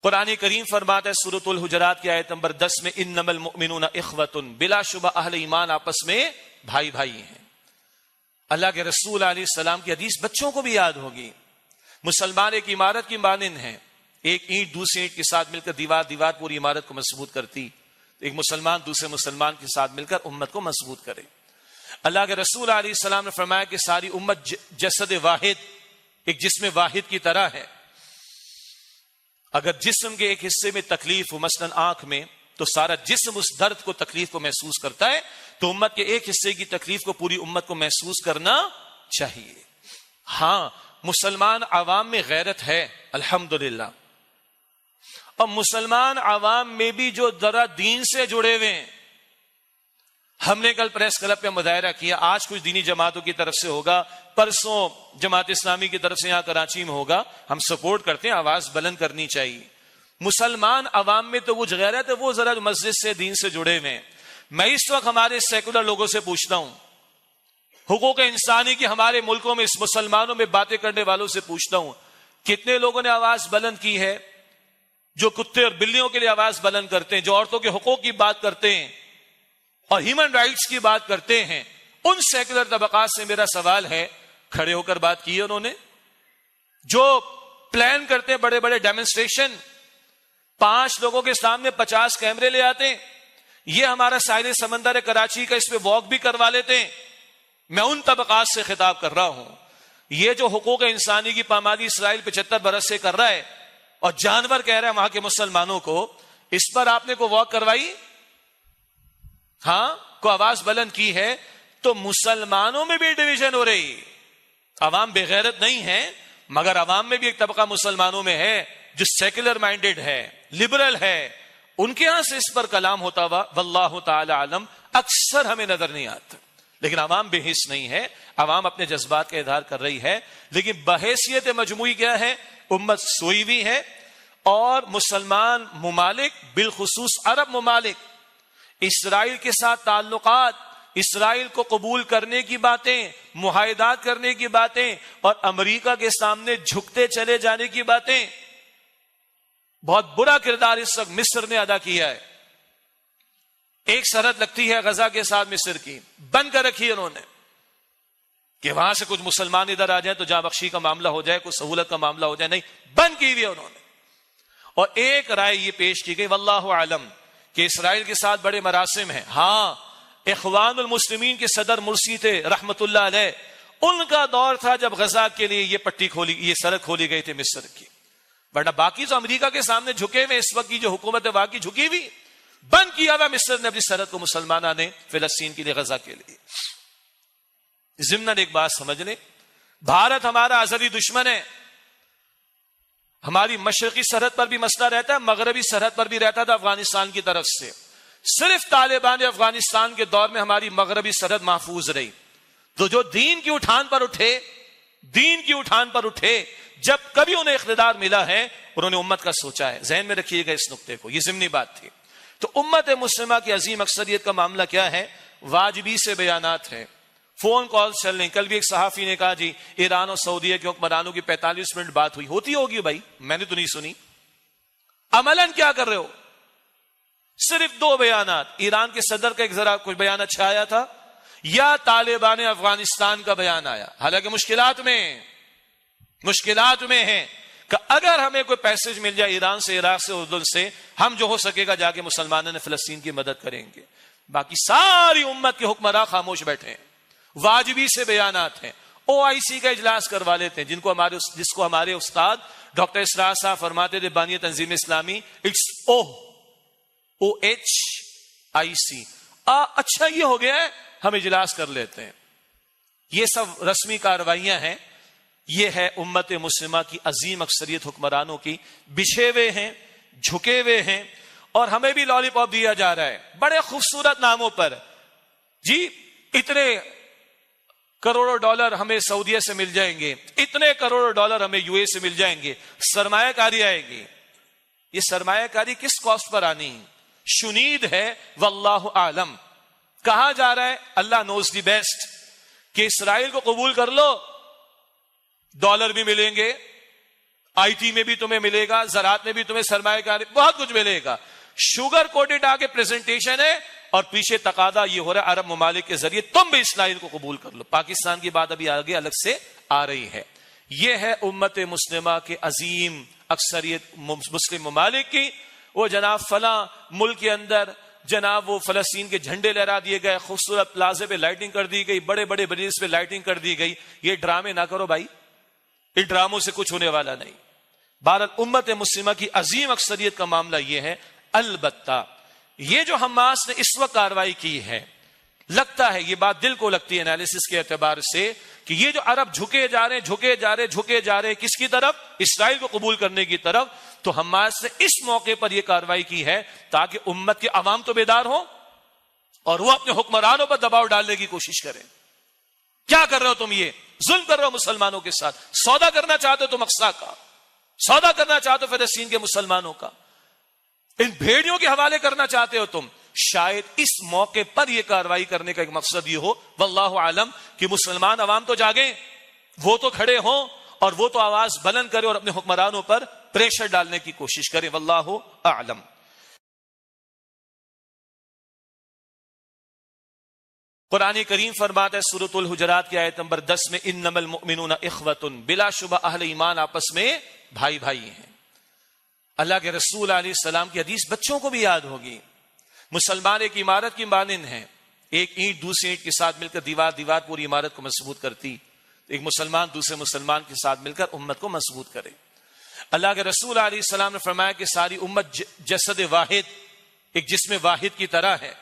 قرآن کریم فرماتا ہے سورۃ الحجرات کی آیت نمبر 10 میں انما المؤمنون اخوۃ، بلا شبہ اہل ایمان آپس میں بھائی بھائی ہیں۔ اللہ کے رسول علیہ السلام کی حدیث بچوں کو بھی یاد ہوگی، مسلمان ایک عمارت کی مانند ہیں، ایک اینٹ دوسری اینٹ کے ساتھ مل کر دیوار پوری عمارت کو مضبوط کرتی، ایک مسلمان دوسرے مسلمان کے ساتھ مل کر امت کو مضبوط کرے۔ اللہ کے رسول علیہ السلام نے فرمایا کہ ساری امت جسد واحد، ایک جسم واحد کی طرح ہے۔ اگر جسم کے ایک حصے میں تکلیف ہو، مثلا آنکھ میں، تو سارا جسم اس درد کو تکلیف کو محسوس کرتا ہے، تو امت کے ایک حصے کی تکلیف کو پوری امت کو محسوس کرنا چاہیے۔ ہاں مسلمان عوام میں غیرت ہے الحمدللہ، اور مسلمان عوام میں بھی جو ذرا دین سے جڑے ہوئے ہیں، ہم نے کل پریس کلب پہ مظاہرہ کیا، آج کچھ دینی جماعتوں کی طرف سے ہوگا، پرسوں جماعت اسلامی کی طرف سے یہاں کراچی میں ہوگا، ہم سپورٹ کرتے ہیں، آواز بلند کرنی چاہیے۔ مسلمان عوام میں تو وہ غیرت ہے، وہ ذرا مسجد سے دین سے جڑے ہوئے ہیں۔ میں اس وقت ہمارے سیکولر لوگوں سے پوچھتا ہوں، حقوق انسانی کی ہمارے ملکوں میں اس مسلمانوں میں باتیں کرنے والوں سے پوچھتا ہوں، کتنے لوگوں نے آواز بلند کی ہے؟ جو کتے اور بلیوں کے لیے آواز بلند کرتے ہیں، جو عورتوں کے حقوق کی بات کرتے ہیں اور ہیومن رائٹس کی بات کرتے ہیں، ان سیکولر طبقات سے میرا سوال ہے، کھڑے ہو کر بات کی ہے انہوں نے؟ جو پلان کرتے ہیں بڑے بڑے ڈیمونسٹریشن، 5 لوگوں کے سامنے 50 کیمرے لے آتے ہیں، یہ ہمارا ساحل سمندر ہے کراچی کا، اس پہ واک بھی کروا لیتے ہیں۔ میں ان طبقات سے خطاب کر رہا ہوں، یہ جو حقوق انسانی کی پامالی اسرائیل 75 برس سے کر رہا ہے اور جانور کہہ رہا ہے وہاں کے مسلمانوں کو، اس پر آپ نے کوئی واک کروائی؟ ہاں کو آواز بلند کی ہے؟ تو مسلمانوں میں بھی ڈویژن ہو رہی، عوام بے غیرت نہیں ہے، مگر عوام میں بھی ایک طبقہ مسلمانوں میں ہے جو سیکولر مائنڈڈ ہے، لبرل ہے، ان کے ہاں سے اس پر کلام ہوتا ہوا واللہ تعالی عالم اکثر ہمیں نظر نہیں آتا، لیکن عوام بے حس نہیں ہے، عوام اپنے جذبات کا اظہار کر رہی ہے۔ لیکن بحیثیت مجموعی کیا ہے؟ امت سوئی ہوئی ہے، اور مسلمان ممالک بالخصوص عرب ممالک اسرائیل کے ساتھ تعلقات، اسرائیل کو قبول کرنے کی باتیں، معاہدات کرنے کی باتیں، اور امریکہ کے سامنے جھکتے چلے جانے کی باتیں، بہت برا کردار اس وقت مصر نے ادا کیا ہے۔ ایک سرحد لگتی ہے غزہ کے ساتھ مصر کی، بند کر رکھی ہے انہوں نے کہ وہاں سے کچھ مسلمان ادھر آ جائیں تو جاں بخشی کا معاملہ ہو جائے، کوئی سہولت کا معاملہ ہو جائے، نہیں، بند کی ہوئی ہے انہوں نے۔ اور ایک رائے یہ پیش کی گئی واللہ عالم کہ اسرائیل کے ساتھ بڑے مراسم ہیں۔ ہاں اخوان المسلمین کے صدر مرسی تھے رحمت اللہ علیہ، ان کا دور تھا جب غزہ کے لیے یہ پٹی کھولی، یہ سڑک کھولی گئی تھی مصر کی، ورنہ باقی تو امریکہ کے سامنے جھکے ہوئے، اس وقت کی جو حکومت ہے واقعی جھکی ہوئی، بند کیا ہوا مصر نے اپنی سرحد کو مسلمانوں نے فلسطین کے لیے، غزہ کے لیے۔ ضمن ایک بات سمجھ لیں، بھارت ہمارا ازلی دشمن ہے، ہماری مشرقی سرحد پر بھی مسئلہ رہتا ہے، مغربی سرحد پر بھی رہتا تھا افغانستان کی طرف سے۔ صرف طالبان افغانستان کے دور میں ہماری مغربی سرحد محفوظ رہی۔ تو جو دین کی اٹھان پر اٹھے، جب کبھی انہیں اقتدار ملا ہے، انہوں نے امت کا سوچا ہے۔ ذہن میں رکھیے گا اس نقطے کو، یہ ضمنی بات تھی۔ تو امت مسلمہ کی عظیم اکثریت کا معاملہ کیا ہے؟ واجبی سے بیانات ہے، فون کال چل رہے۔ کل بھی ایک صحافی نے کہا جی ایران اور سعودیہ کے حکمرانوں کی 45 منٹ بات ہوئی، ہوتی ہوگی بھائی، میں نے تو نہیں سنی۔ عملاً کیا کر رہے ہو؟ صرف 2 بیانات، ایران کے صدر کا ایک ذرا کوئی بیان اچھا آیا تھا، یا طالبان افغانستان کا بیان آیا، حالانکہ مشکلات میں ہیں کہ اگر ہمیں کوئی پیسج مل جائے ایران سے، عراق سے، اردن سے، ہم جو ہو سکے گا جا کے مسلمانوں نے فلسطین کی مدد کریں گے۔ باقی ساری امت کے حکمراں خاموش بیٹھے ہیں، واجبی سے بیانات ہیں۔ OIC کا اجلاس کروا لیتے ہیں، جس کو ہمارے استاد ڈاکٹر اسرار صاحب فرماتے تھے، بانی تنظیم اسلامی، اٹس OHIC۔ اچھا یہ ہو گیا ہے، ہم اجلاس کر لیتے ہیں۔ یہ سب رسمی کارروائیاں ہیں۔ یہ ہے امت مسلمہ کی عظیم اکثریت حکمرانوں کی، بچھے ہوئے ہیں، جھکے ہوئے ہیں، اور ہمیں بھی لالی پاپ دیا جا رہا ہے بڑے خوبصورت ناموں پر۔ جی اتنے کروڑوں ڈالر ہمیں سعودیہ سے مل جائیں گے، اتنے کروڑوں ڈالر ہمیں UAE سے مل جائیں گے، سرمایہ کاری آئے گی۔ یہ سرمایہ کاری کس کاسٹ پر آنی؟ شنید ہے واللہ عالم۔ کہا جا رہا ہے اللہ نوز دی بیسٹ کہ اسرائیل کو قبول کر لو، ڈالر بھی ملیں گے، آئی ٹی میں بھی تمہیں ملے گا, زراعت میں بھی تمہیں سرمایہ کاری, بہت کچھ ملے گا. شوگر کوٹڈ آگے پریزنٹیشن ہے اور پیچھے تقاضا یہ ہو رہا ہے عرب ممالک کے ذریعے تم بھی اسرائیل کو قبول کر لو. پاکستان کی بات ابھی آگے الگ سے آ رہی ہے. یہ ہے امت مسلمہ کے عظیم اکثریت مسلم ممالک کی. وہ جناب فلاں ملک کے اندر جناب وہ فلسطین کے جھنڈے لہرا دیے گئے, خوبصورت پلازے پہ لائٹنگ کر دی گئی, بڑے بڑے بریج پہ لائٹنگ کر دی گئی. یہ ڈرامے نہ کرو بھائی, ان ڈراموں سے کچھ ہونے والا نہیں. بہرحال امت مسلمہ کی عظیم اکثریت کا معاملہ یہ ہے. البتہ یہ جو حماس نے اس وقت کاروائی کی ہے, لگتا ہے یہ بات دل کو لگتی ہے انالیسس کے اعتبار سے کہ یہ جو عرب جھکے جا رہے ہیں کس کی طرف؟ اسرائیل کو قبول کرنے کی طرف. تو حماس نے اس موقع پر یہ کاروائی کی ہے تاکہ امت کے عوام تو بیدار ہوں اور وہ اپنے حکمرانوں پر دباؤ ڈالنے کی کوشش کریں. کیا کر رہے ہو تم؟ یہ ظلم کر رہے ہو مسلمانوں کے ساتھ. سودا کرنا چاہتے ہو تم اقصی کا, سودا کرنا چاہتے ہو فلسطین کے مسلمانوں کا, ان بھیڑیوں کے حوالے کرنا چاہتے ہو تم. شاید اس موقع پر یہ کاروائی کرنے کا ایک مقصد یہ ہو, واللہ عالم, کہ مسلمان عوام تو جاگیں, وہ تو کھڑے ہوں اور وہ تو آواز بلند کرے اور اپنے حکمرانوں پر پریشر ڈالنے کی کوشش کریں. واللہ اعلم. قرآن کریم فرماتا ہے سورۃ الحجرات کی آیت نمبر 10 میں, انما المؤمنون اخوۃ, بلا شبہ اہل ایمان آپس میں بھائی بھائی ہیں. اللہ کے رسول علیہ السلام کی حدیث بچوں کو بھی یاد ہوگی. مسلمان ایک عمارت کی مانند ہیں, ایک اینٹ دوسری اینٹ کے ساتھ مل کر دیوار پوری عمارت کو مضبوط کرتی. ایک مسلمان دوسرے مسلمان کے ساتھ مل کر امت کو مضبوط کرے. اللہ کے رسول علیہ السلام نے فرمایا کہ ساری امت جسد واحد, ایک جسم واحد کی طرح ہے.